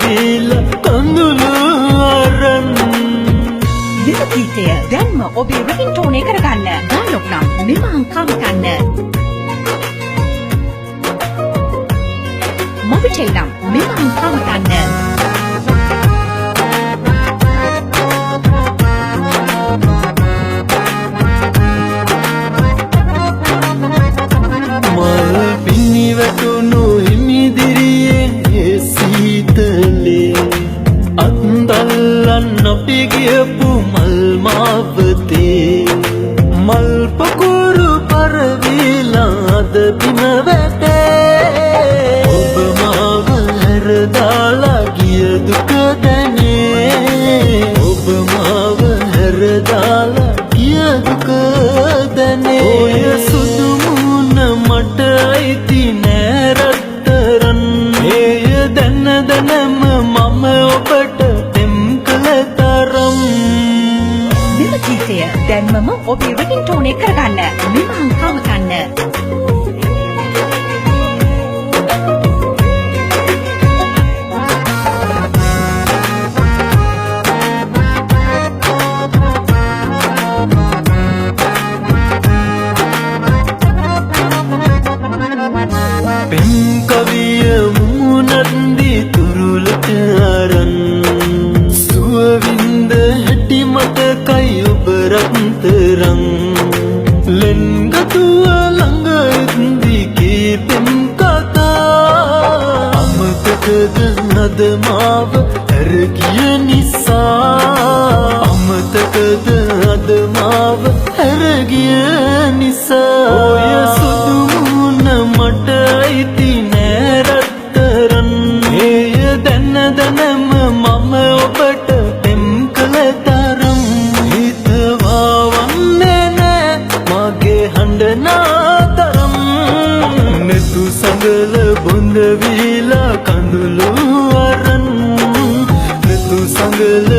වීලා කඳුළු අරන් මෙම ගීතය දැන්ම ඔබේ රින්ග්ටෝන් එක කරගන්න. ඩයලොග් නම් මෙම අංකම් ගන්න. මොබිටෙල් නම් මෙම අංකම් ගන්න. මල් පිනිවැටුණු හිමිදිරියේ සීතලේ අත්දල්ලන් අපි ගියපු මල් මාවතේ මල් පොකුරු පරවිලාද බිම වැටේ ඔබ මාව හැරදාලා ගිය දුක දැනේ ඔබ මාව හැරදාලා ගිය දුක දැනේ ඔය සුදු මුණ මට අයිති නෑ රත්තරන් එය දැන දැනම මම ඔබට දෙම් කළ තරම් මෙම ගීතය දැන්මම ඔබේ රින්ග්ටෝන් එක කරගන්න. මෙම අංකම් ගන්න. පෙම් කවිය මුණන්දි තුරුලට අරන් සුවවින්ද හැටි මතකයි ඔබ රත්තරන් ලෙන්ගතුව ළඟ ඉඳි කීපෙම් කතා අමතකද නද මාව හැරගිය නිසා අමතකද අද මාව හැරගිය නිසා ඔය සුදු මුණ මට අයිති නෑ රත්තරන් එය දැන දැනම මම ඔබට පෙම් කළ තරම් හිතවා වන්නේ නෑ මගේ හඬනාතරම් නෙතු සඟල බොඳ වීලා කඳුළු අරන් නෙතු සඟල